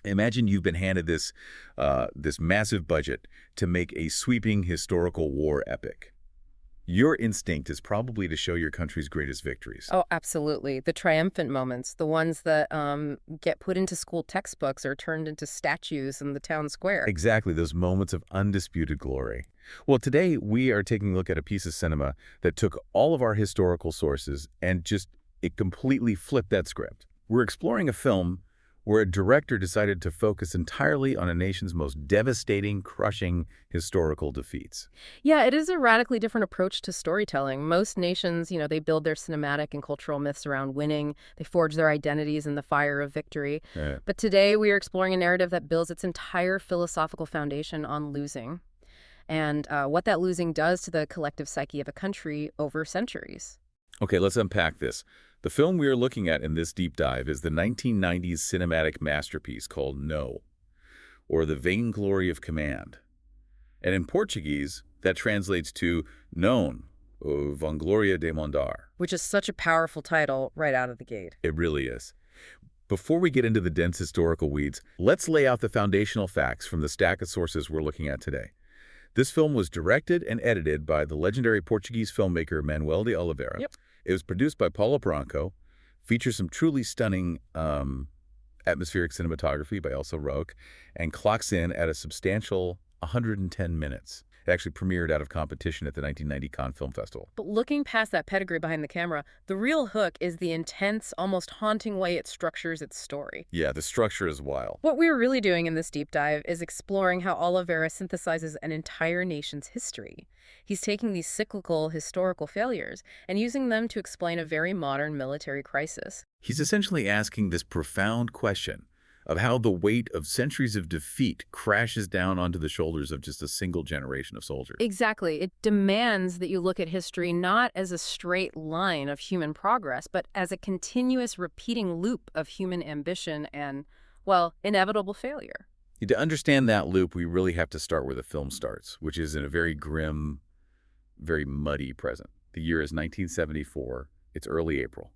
Imagine you've been handed this massive budget to make a sweeping historical war epic. Your instinct is probably to show your country's greatest victories. Oh, absolutely. The triumphant moments, the ones that get put into school textbooks or turned into statues in the town square. Exactly, those moments of undisputed glory. Well, today we are taking a look at a piece of cinema that took all of our historical sources and it completely flipped that script. We're exploring a film where a director decided to focus entirely on a nation's most devastating, crushing historical defeats. Yeah, it is a radically different approach to storytelling. Most nations, they build their cinematic and cultural myths around winning. They forge their identities in the fire of victory. Uh, But today we are exploring a narrative that builds its entire philosophical foundation on losing and what that losing does to the collective psyche of a country over centuries. okay, let's unpack this. The film we are looking at in this deep dive is the 1990s cinematic masterpiece called No, or The Vainglory of Command. And in Portuguese, that translates to known, ou Vangloria de Mondar. Which is such a powerful title right out of the gate. It really is. Before we get into the dense historical weeds, let's lay out the foundational facts from the stack of sources we're looking at today. This film was directed and edited by the legendary Portuguese filmmaker Manuel de Oliveira. Yep. It was produced by Paulo Branco, features some truly stunning atmospheric cinematography by Elsa Roque, and clocks in at a substantial 110 minutes. It actually premiered out of competition at the 1990 Cannes Film Festival. But looking past that pedigree behind the camera, the real hook is the intense, almost haunting way it structures its story. Yeah, the structure is wild. What we're really doing in this deep dive is exploring how Oliveira synthesizes an entire nation's history. He's taking these cyclical historical failures and using them to explain a very modern military crisis. He's essentially asking this profound question of how the weight of centuries of defeat crashes down onto the shoulders of just a single generation of soldiers. Exactly. It demands that you look at history not as a straight line of human progress, but as a continuous repeating loop of human ambition and, well, inevitable failure. To understand that loop, we really have to start where the film starts, which is in a very grim, very muddy present. The year is 1974. It's early April.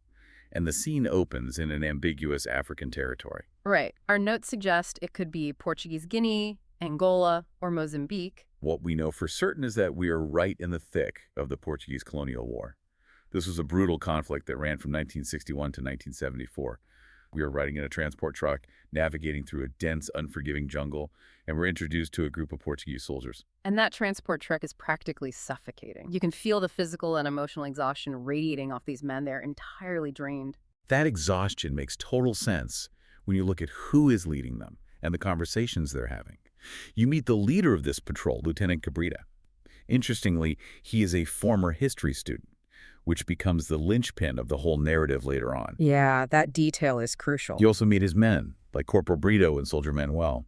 And the scene opens in an ambiguous African territory. Right. Our notes suggest it could be Portuguese Guinea, Angola, or Mozambique. What we know for certain is that we are right in the thick of the Portuguese colonial war. This was a brutal conflict that ran from 1961 to 1974. We are riding in a transport truck, navigating through a dense, unforgiving jungle, and we're introduced to a group of Portuguese soldiers. And that transport truck is practically suffocating. You can feel the physical and emotional exhaustion radiating off these men. They're entirely drained. That exhaustion makes total sense when you look at who is leading them and the conversations they're having. You meet the leader of this patrol, Lieutenant Cabrita. Interestingly, he is a former history student, which becomes the linchpin of the whole narrative later on. Yeah, that detail is crucial. You also meet his men, like Corporal Brito and Soldier Manuel.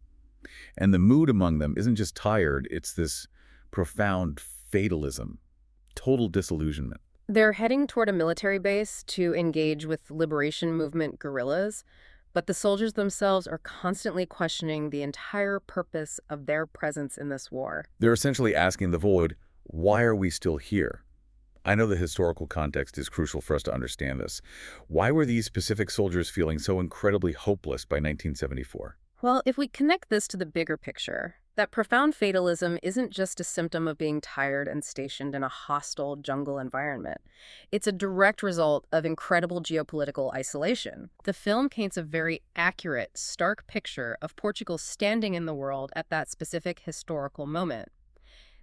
And the mood among them isn't just tired, it's this profound fatalism, total disillusionment. They're heading toward a military base to engage with liberation movement guerrillas, but the soldiers themselves are constantly questioning the entire purpose of their presence in this war. They're essentially asking the void, why are we still here? I know the historical context is crucial for us to understand this. Why were these specific soldiers feeling so incredibly hopeless by 1974? Well, if we connect this to the bigger picture, that profound fatalism isn't just a symptom of being tired and stationed in a hostile jungle environment. It's a direct result of incredible geopolitical isolation. The film paints a very accurate, stark picture of Portugal standing in the world at that specific historical moment.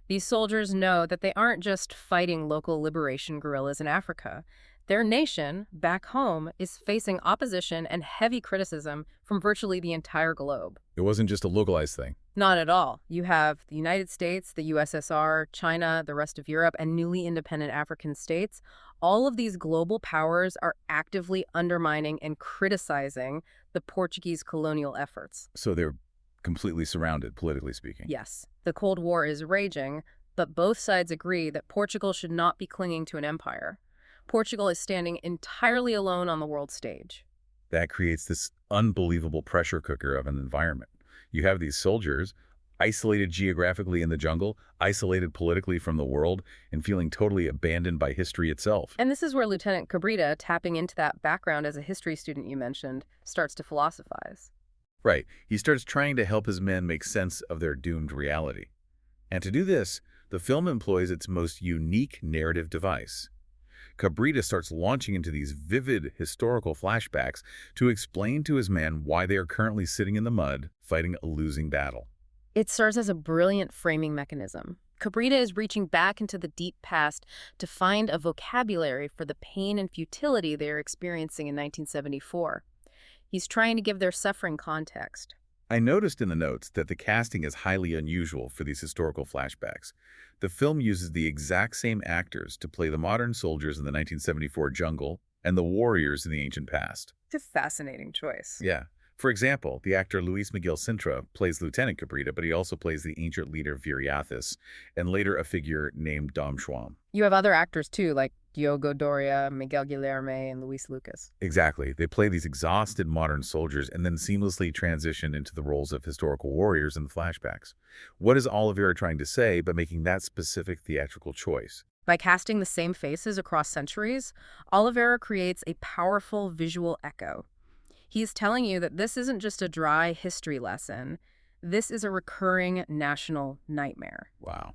These soldiers know that they aren't just fighting local liberation guerrillas in Africa. Their nation, back home, is facing opposition and heavy criticism from virtually the entire globe. It wasn't just a localized thing. Not at all. You have the United States, the USSR, China, the rest of Europe, and newly independent African states. All of these global powers are actively undermining and criticizing the Portuguese colonial efforts. So they're completely surrounded, politically speaking. Yes, the Cold War is raging, but both sides agree that Portugal should not be clinging to an empire. Portugal is standing entirely alone on the world stage. That creates this unbelievable pressure cooker of an environment. You have these soldiers isolated geographically in the jungle, isolated politically from the world, and feeling totally abandoned by history itself. And this is where Lieutenant Cabrita, tapping into that background as a history student you mentioned, starts to philosophize. Right. He starts trying to help his men make sense of their doomed reality. And to do this, the film employs its most unique narrative device. Cabrita starts launching into these vivid historical flashbacks to explain to his men why they are currently sitting in the mud, fighting a losing battle. It serves as a brilliant framing mechanism. Cabrita is reaching back into the deep past to find a vocabulary for the pain and futility they are experiencing in 1974. He's trying to give their suffering context. I noticed in the notes that the casting is highly unusual for these historical flashbacks. The film uses the exact same actors to play the modern soldiers in the 1974 jungle and the warriors in the ancient past. It's a fascinating choice. Yeah. For example, the actor Luis Miguel Sintra plays Lieutenant Cabrita, but he also plays the ancient leader Viriathus, and later a figure named Dom Schwam. You have other actors too, like Diogo Doria, Miguel Guilherme, and Luis Lucas. Exactly. They play these exhausted modern soldiers and then seamlessly transition into the roles of historical warriors in the flashbacks. What is Oliveira trying to say by making that specific theatrical choice? By casting the same faces across centuries, Oliveira creates a powerful visual echo. He's telling you that this isn't just a dry history lesson. This is a recurring national nightmare. Wow.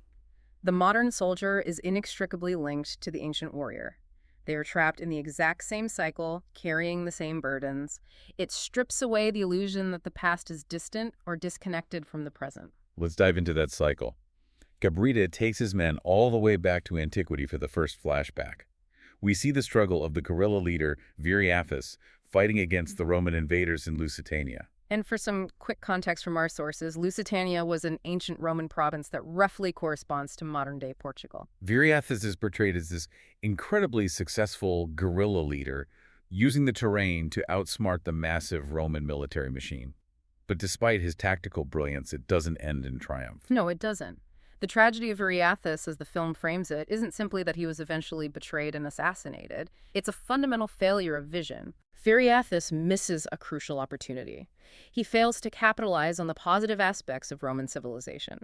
The modern soldier is inextricably linked to the ancient warrior. They are trapped in the exact same cycle, carrying the same burdens. It strips away the illusion that the past is distant or disconnected from the present. Let's dive into that cycle. Cabrita takes his men all the way back to antiquity for the first flashback. We see the struggle of the guerrilla leader Viriathus fighting against the Roman invaders in Lusitania. And for some quick context from our sources, Lusitania was an ancient Roman province that roughly corresponds to modern-day Portugal. Viriathus is portrayed as this incredibly successful guerrilla leader, using the terrain to outsmart the massive Roman military machine. But despite his tactical brilliance, it doesn't end in triumph. No, it doesn't. The tragedy of Viriathus, as the film frames it, isn't simply that he was eventually betrayed and assassinated. It's a fundamental failure of vision. Viriathus misses a crucial opportunity. He fails to capitalize on the positive aspects of Roman civilization.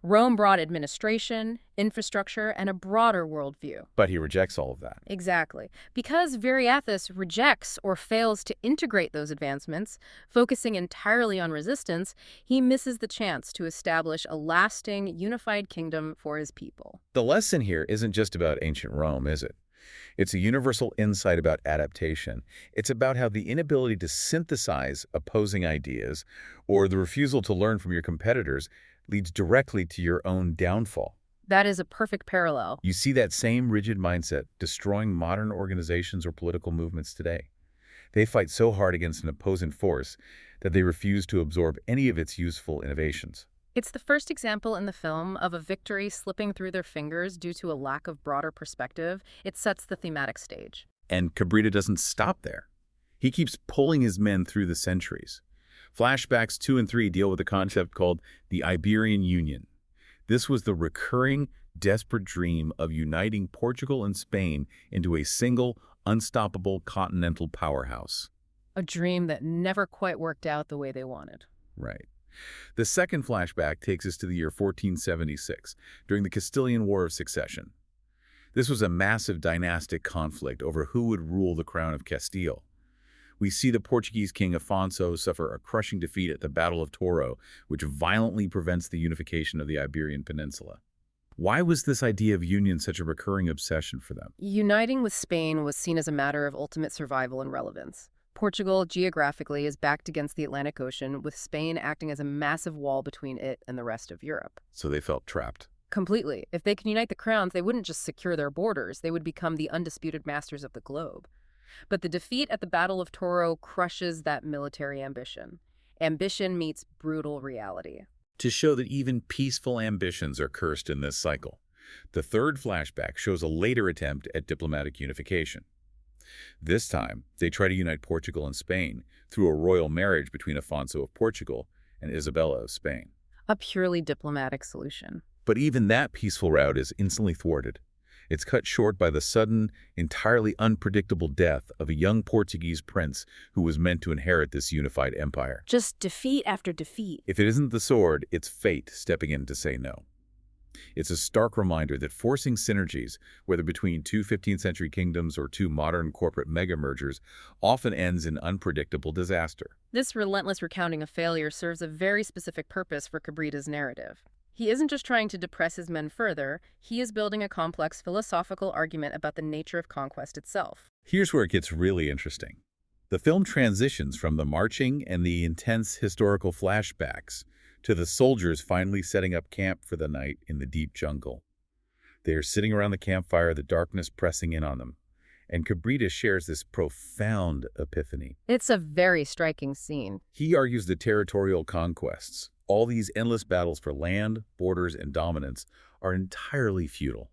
Rome brought administration, infrastructure, and a broader worldview. But he rejects all of that. Exactly. Because Viriathus rejects or fails to integrate those advancements, focusing entirely on resistance, he misses the chance to establish a lasting, unified kingdom for his people. The lesson here isn't just about ancient Rome, is it? It's a universal insight about adaptation. It's about how the inability to synthesize opposing ideas or the refusal to learn from your competitors leads directly to your own downfall. That is a perfect parallel. You see that same rigid mindset destroying modern organizations or political movements today. They fight so hard against an opposing force that they refuse to absorb any of its useful innovations. It's the first example in the film of a victory slipping through their fingers due to a lack of broader perspective. It sets the thematic stage. And Cabrita doesn't stop there. He keeps pulling his men through the centuries. Flashbacks 2 and 3 deal with a concept called the Iberian Union. This was the recurring, desperate dream of uniting Portugal and Spain into a single, unstoppable continental powerhouse. A dream that never quite worked out the way they wanted. Right. The second flashback takes us to the year 1476, during the Castilian War of Succession. This was a massive dynastic conflict over who would rule the crown of Castile. We see the Portuguese king Afonso suffer a crushing defeat at the Battle of Toro, which violently prevents the unification of the Iberian Peninsula. Why was this idea of union such a recurring obsession for them? Uniting with Spain was seen as a matter of ultimate survival and relevance. Portugal, geographically, is backed against the Atlantic Ocean, with Spain acting as a massive wall between it and the rest of Europe. So they felt trapped. Completely. If they could unite the crowns, they wouldn't just secure their borders, they would become the undisputed masters of the globe. But the defeat at the Battle of Toro crushes that military ambition. Ambition meets brutal reality. To show that even peaceful ambitions are cursed in this cycle, the third flashback shows a later attempt at diplomatic unification. This time, they try to unite Portugal and Spain through a royal marriage between Afonso of Portugal and Isabella of Spain. A purely diplomatic solution. But even that peaceful route is instantly thwarted. It's cut short by the sudden, entirely unpredictable death of a young Portuguese prince who was meant to inherit this unified empire. Just defeat after defeat. If it isn't the sword, it's fate stepping in to say no. It's a stark reminder that forcing synergies, whether between two 15th-century kingdoms or two modern corporate mega-mergers, often ends in unpredictable disaster. This relentless recounting of failure serves a very specific purpose for Cabrita's narrative. He isn't just trying to depress his men further, he is building a complex philosophical argument about the nature of conquest itself. Here's where it gets really interesting. The film transitions from the marching and the intense historical flashbacks to the soldiers finally setting up camp for the night in the deep jungle. They are sitting around the campfire, the darkness pressing in on them, and Cabrita shares this profound epiphany. It's a very striking scene. He argues that territorial conquests, all these endless battles for land, borders, and dominance, are entirely futile.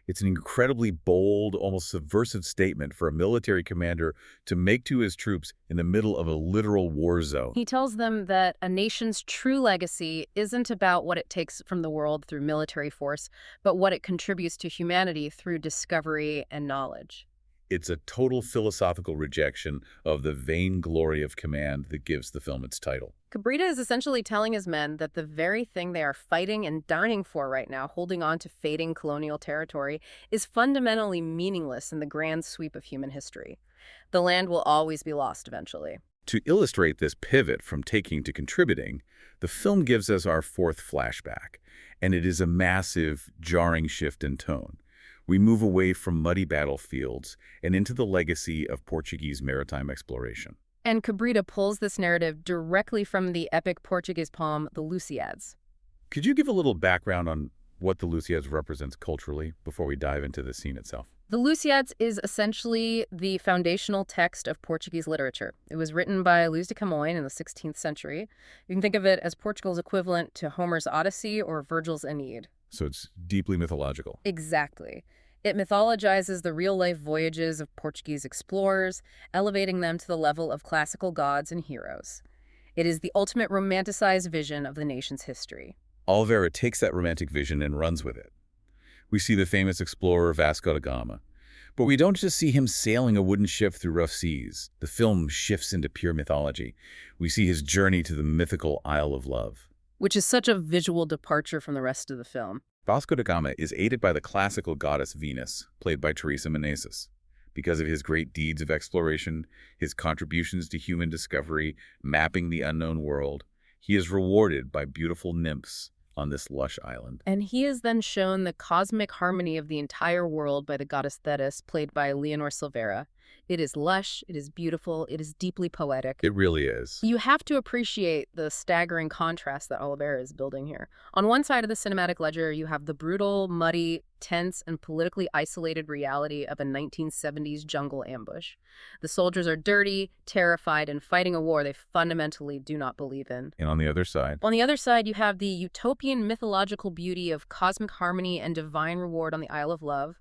It's an incredibly bold, almost subversive statement for a military commander to make to his troops in the middle of a literal war zone. He tells them that a nation's true legacy isn't about what it takes from the world through military force, but what it contributes to humanity through discovery and knowledge. It's a total philosophical rejection of the vain glory of command that gives the film its title. Cabrita is essentially telling his men that the very thing they are fighting and dying for right now, holding on to fading colonial territory, is fundamentally meaningless in the grand sweep of human history. The land will always be lost eventually. To illustrate this pivot from taking to contributing, the film gives us our fourth flashback, and it is a massive, jarring shift in tone. We move away from muddy battlefields and into the legacy of Portuguese maritime exploration. And Cabrita pulls this narrative directly from the epic Portuguese poem, the Lusíads. Could you give a little background on what the Lusíads represents culturally before we dive into the scene itself? The Lusíads is essentially the foundational text of Portuguese literature. It was written by Luís de Camões in the 16th century. You can think of it as Portugal's equivalent to Homer's Odyssey or Virgil's Aeneid. So it's deeply mythological. Exactly. It mythologizes the real-life voyages of Portuguese explorers, elevating them to the level of classical gods and heroes. It is the ultimate romanticized vision of the nation's history. Oliveira takes that romantic vision and runs with it. We see the famous explorer Vasco da Gama. But we don't just see him sailing a wooden ship through rough seas. The film shifts into pure mythology. We see his journey to the mythical Isle of Love, Which is such a visual departure from the rest of the film. Vasco da Gama is aided by the classical goddess Venus, played by Teresa Meneses. Because of his great deeds of exploration, his contributions to human discovery, mapping the unknown world, he is rewarded by beautiful nymphs on this lush island. And he is then shown the cosmic harmony of the entire world by the goddess Thetis, played by Leonor Silveira. It is lush, it is beautiful, it is deeply poetic. It really is. You have to appreciate the staggering contrast that Oliveira is building here. On one side of the cinematic ledger, you have the brutal, muddy, tense, and politically isolated reality of a 1970s jungle ambush. The soldiers are dirty, terrified, and fighting a war they fundamentally do not believe in. And on the other side, On the other side, you have the utopian mythological beauty of cosmic harmony and divine reward on the Isle of Love.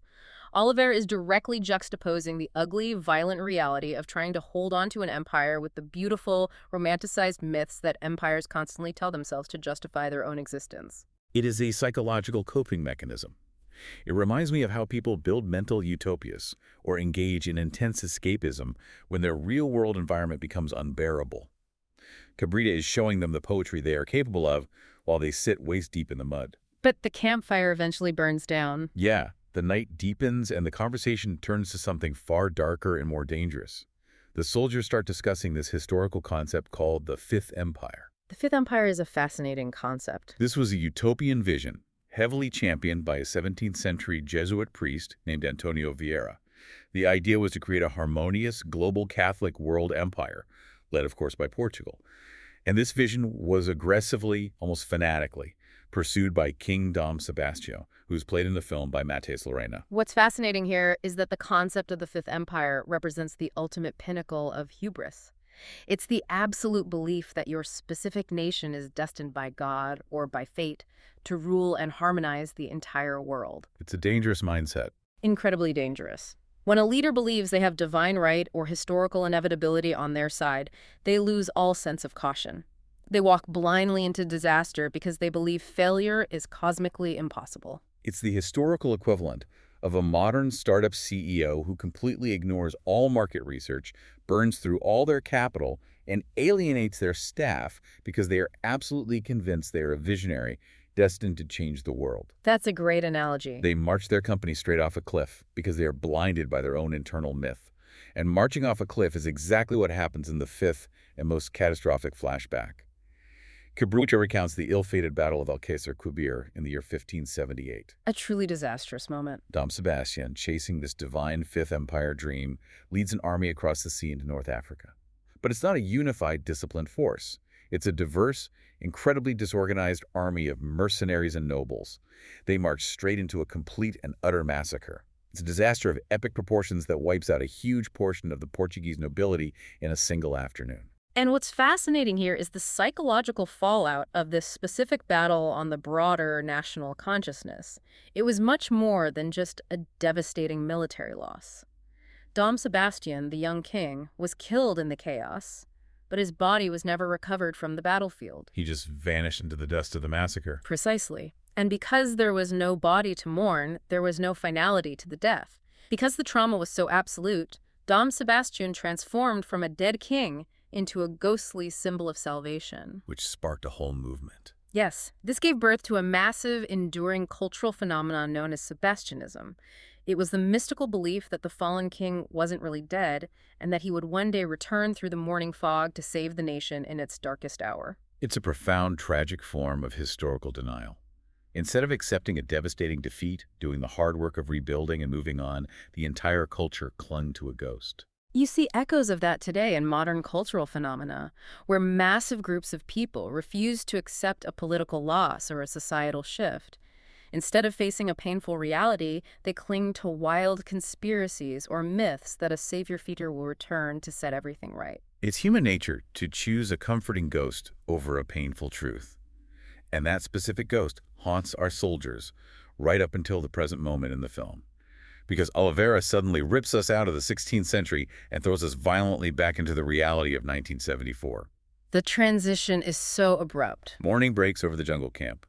Oliveira is directly juxtaposing the ugly, violent reality of trying to hold on to an empire with the beautiful, romanticized myths that empires constantly tell themselves to justify their own existence. it is a psychological coping mechanism. It reminds me of how people build mental utopias or engage in intense escapism when their real-world environment becomes unbearable. Cabrita is showing them the poetry they are capable of while they sit waist-deep in the mud. But the campfire eventually burns down. Yeah, the night deepens and the conversation turns to something far darker and more dangerous. The soldiers start discussing this historical concept called the Fifth Empire. The Fifth Empire is a fascinating concept. This was a utopian vision, heavily championed by a 17th century Jesuit priest named Antonio Vieira. The idea was to create a harmonious global Catholic world empire, led of course by Portugal. And this vision was aggressively, almost fanatically, pursued by King Dom Sebastião, who's played in the film by Matheus Lorena. What's fascinating here is that the concept of the Fifth Empire represents the ultimate pinnacle of hubris. It's the absolute belief that your specific nation is destined by God or by fate to rule and harmonize the entire world. It's a dangerous mindset. Incredibly dangerous. When a leader believes they have divine right or historical inevitability on their side, they lose all sense of caution. They walk blindly into disaster because they believe failure is cosmically impossible. It's the historical equivalent of a modern startup CEO who completely ignores all market research, burns through all their capital, and alienates their staff because they are absolutely convinced they are a visionary destined to change the world. That's a great analogy. They march their company straight off a cliff because they are blinded by their own internal myth. And marching off a cliff is exactly what happens in the fifth and most catastrophic flashback. Cabrera recounts the ill-fated Battle of Alcácer-Quibir in the year 1578. A truly disastrous moment. Dom Sebastian, chasing this divine Fifth Empire dream, leads an army across the sea into North Africa. But it's not a unified, disciplined force. It's a diverse, incredibly disorganized army of mercenaries and nobles. They march straight into a complete and utter massacre. It's a disaster of epic proportions that wipes out a huge portion of the Portuguese nobility in a single afternoon. And what's fascinating here is the psychological fallout of this specific battle on the broader national consciousness. It was much more than just a devastating military loss. Dom Sebastian, the young king, was killed in the chaos, but his body was never recovered from the battlefield. He just vanished into the dust of the massacre. Precisely. And because there was no body to mourn, there was no finality to the death. Because the trauma was so absolute, Dom Sebastian transformed from a dead king into a ghostly symbol of salvation. Which sparked a whole movement. Yes, this gave birth to a massive, enduring cultural phenomenon known as Sebastianism. It was the mystical belief that the fallen king wasn't really dead, and that he would one day return through the morning fog to save the nation in its darkest hour. It's a profound, tragic form of historical denial. Instead of accepting a devastating defeat, doing the hard work of rebuilding and moving on, the entire culture clung to a ghost. You see echoes of that today in modern cultural phenomena, where massive groups of people refuse to accept a political loss or a societal shift. Instead of facing a painful reality, they cling to wild conspiracies or myths that a savior figure will return to set everything right. It's human nature to choose a comforting ghost over a painful truth. And that specific ghost haunts our soldiers right up until the present moment in the film. Because Oliveira suddenly rips us out of the 16th century and throws us violently back into the reality of 1974. The transition is so abrupt. Morning breaks over the jungle camp.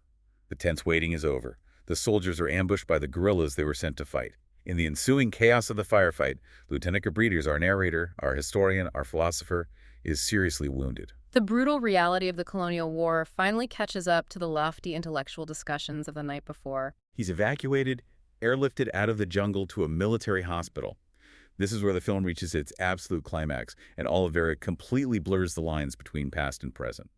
The tense waiting is over. The soldiers are ambushed by the guerrillas they were sent to fight. In the ensuing chaos of the firefight, Lieutenant Cabrides, our narrator, our historian, our philosopher, is seriously wounded. The brutal reality of the colonial war finally catches up to the lofty intellectual discussions of the night before. He's evacuated, airlifted out of the jungle to a military hospital. This is where the film reaches its absolute climax, and Oliveira completely blurs the lines between past and present.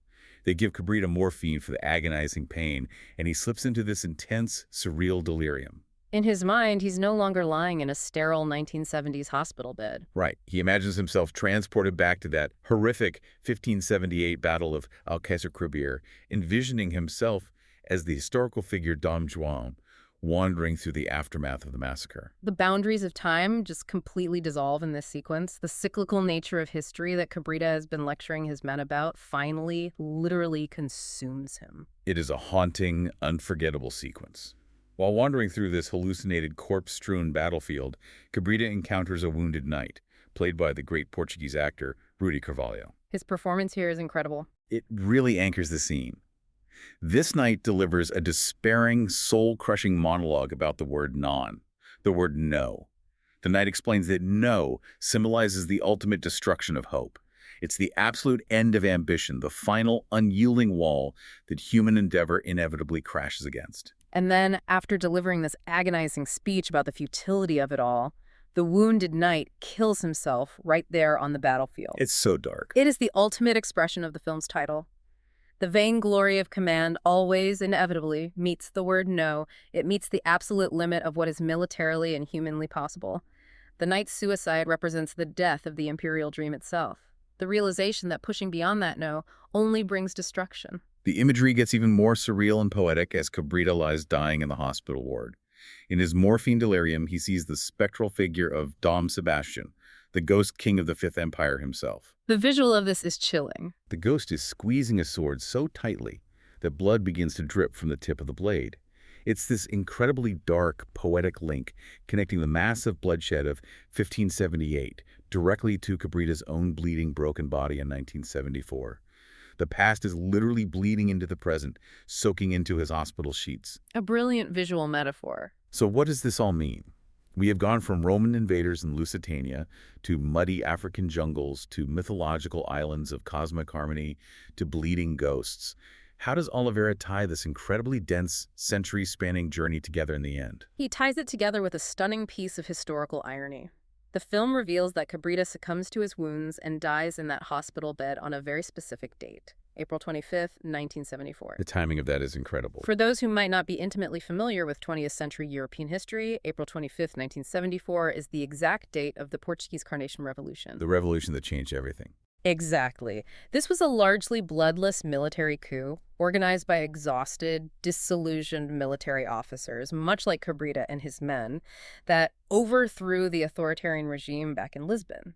They give Cabrera morphine for the agonizing pain, and he slips into this intense, surreal delirium. In his mind, he's no longer lying in a sterile 1970s hospital bed. Right. He imagines himself transported back to that horrific 1578 Battle of Alcácer-Quibir, envisioning himself as the historical figure Dom Juan, wandering through the aftermath of the massacre. The boundaries of time just completely dissolve in this sequence. The cyclical nature of history that Cabrera has been lecturing his men about finally, literally consumes him. It is a haunting, unforgettable sequence. While wandering through this hallucinated corpse-strewn battlefield, Cabrera encounters a wounded knight, played by the great Portuguese actor Rudi Carvalho. His performance here is incredible. It really anchors the scene. This knight delivers a despairing, soul-crushing monologue about the word non, the word no. The knight explains that no symbolizes the ultimate destruction of hope. It's the absolute end of ambition, the final, unyielding wall that human endeavor inevitably crashes against. And then, after delivering this agonizing speech about the futility of it all, the wounded knight kills himself right there on the battlefield. It's so dark. It is the ultimate expression of the film's title. The vainglory of command always, inevitably, meets the word no. It meets the absolute limit of what is militarily and humanly possible. The knight's suicide represents the death of the imperial dream itself. The realization that pushing beyond that no only brings destruction. The imagery gets even more surreal and poetic as Cabrera lies dying in the hospital ward. In his morphine delirium, he sees the spectral figure of Dom Sebastian, the ghost king of the Fifth Empire himself. The visual of this is chilling. The ghost is squeezing a sword so tightly that blood begins to drip from the tip of the blade. It's this incredibly dark, poetic link connecting the massive bloodshed of 1578 directly to Cabrera's own bleeding, broken body in 1974. The past is literally bleeding into the present, soaking into his hospital sheets. A brilliant visual metaphor. So what does this all mean? We have gone from Roman invaders in Lusitania to muddy African jungles to mythological islands of cosmic harmony to bleeding ghosts. How does Oliveira tie this incredibly dense, century-spanning journey together in the end? He ties it together with a stunning piece of historical irony. The film reveals that Cabrita succumbs to his wounds and dies in that hospital bed on a very specific date, April 25th, 1974. The timing of that is incredible. For those who might not be intimately familiar with 20th century European history, April 25th, 1974 is the exact date of the Portuguese Carnation Revolution. The revolution that changed everything. Exactly. This was a largely bloodless military coup organized by exhausted, disillusioned military officers, much like Cabrita and his men, that overthrew the authoritarian regime back in Lisbon.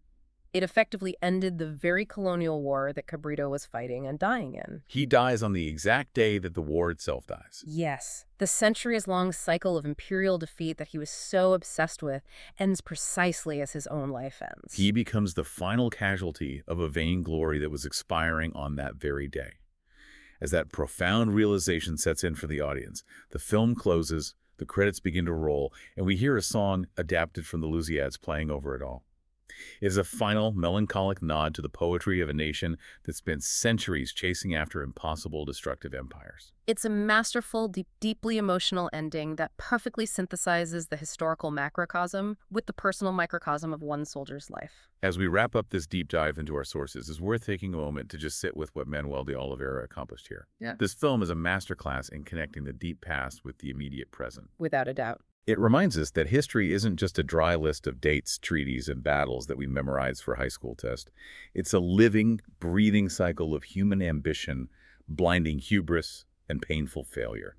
It effectively ended the very colonial war that Cabrita was fighting and dying in. He dies on the exact day that the war itself dies. Yes, the centuries-long cycle of imperial defeat that he was so obsessed with ends precisely as his own life ends. He becomes the final casualty of a vainglory that was expiring on that very day. As that profound realization sets in for the audience, the film closes, the credits begin to roll, and we hear a song adapted from the Louisiades playing over it all. It is a final, melancholic nod to the poetry of a nation that spent centuries chasing after impossible, destructive empires. It's a masterful, deeply emotional ending that perfectly synthesizes the historical macrocosm with the personal microcosm of one soldier's life. As we wrap up this deep dive into our sources, it's worth taking a moment to just sit with what Manuel de Oliveira accomplished here. Yeah. This film is a masterclass in connecting the deep past with the immediate present. Without a doubt. It reminds us that history isn't just a dry list of dates, treaties, and battles that we memorize for high school test. It's a living, breathing cycle of human ambition, blinding hubris, and painful failure.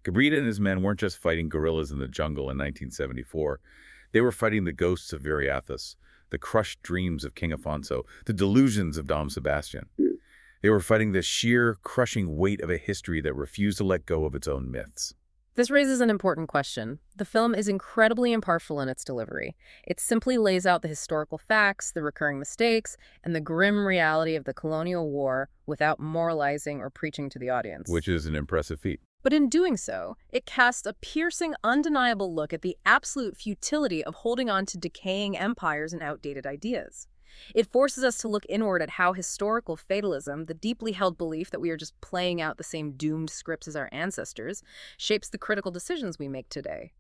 Cabrita and his men weren't just fighting guerrillas in the jungle in 1974. They were fighting the ghosts of Viriathus, the crushed dreams of King Afonso, the delusions of Dom Sebastian. They were fighting the sheer, crushing weight of a history that refused to let go of its own myths. This raises an important question. The film is incredibly impartial in its delivery. It simply lays out the historical facts, the recurring mistakes, and the grim reality of the colonial war without moralizing or preaching to the audience. Which is an impressive feat. But in doing so, it casts a piercing, undeniable look at the absolute futility of holding on to decaying empires and outdated ideas. It forces us to look inward at how historical fatalism, the deeply held belief that we are just playing out the same doomed scripts as our ancestors, shapes the critical decisions we make today.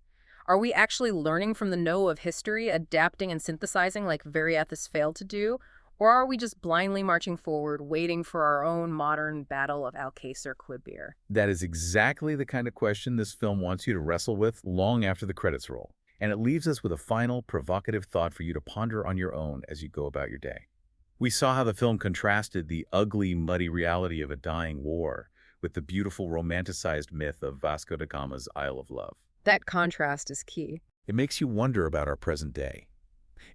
Are we actually learning from the know of history, adapting and synthesizing like Viriathus failed to do? Or are we just blindly marching forward, waiting for our own modern battle of Alcacer Quibir? That is exactly the kind of question this film wants you to wrestle with long after the credits roll. And it leaves us with a final, provocative thought for you to ponder on your own as you go about your day. We saw how the film contrasted the ugly, muddy reality of a dying war with the beautiful, romanticized myth of Vasco da Gama's Isle of Love. That contrast is key. It makes you wonder about our present day.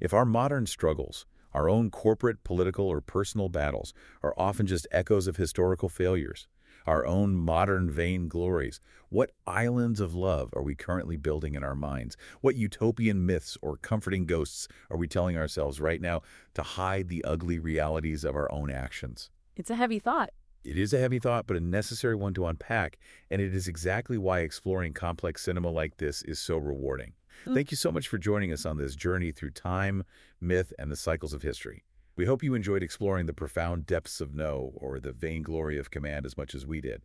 If our modern struggles, our own corporate, political, or personal battles, are often just echoes of historical failures, our own modern vainglories, what islands of love are we currently building in our minds? What utopian myths or comforting ghosts are we telling ourselves right now to hide the ugly realities of our own actions? It's a heavy thought. It is a heavy thought, but a necessary one to unpack, and it is exactly why exploring complex cinema like this is so rewarding. Thank you so much for joining us on this journey through time, myth, and the cycles of history. We hope you enjoyed exploring the profound depths of know or the vainglory of command as much as we did.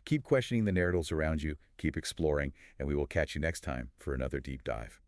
Keep questioning the narratives around you, keep exploring, and we will catch you next time for another deep dive.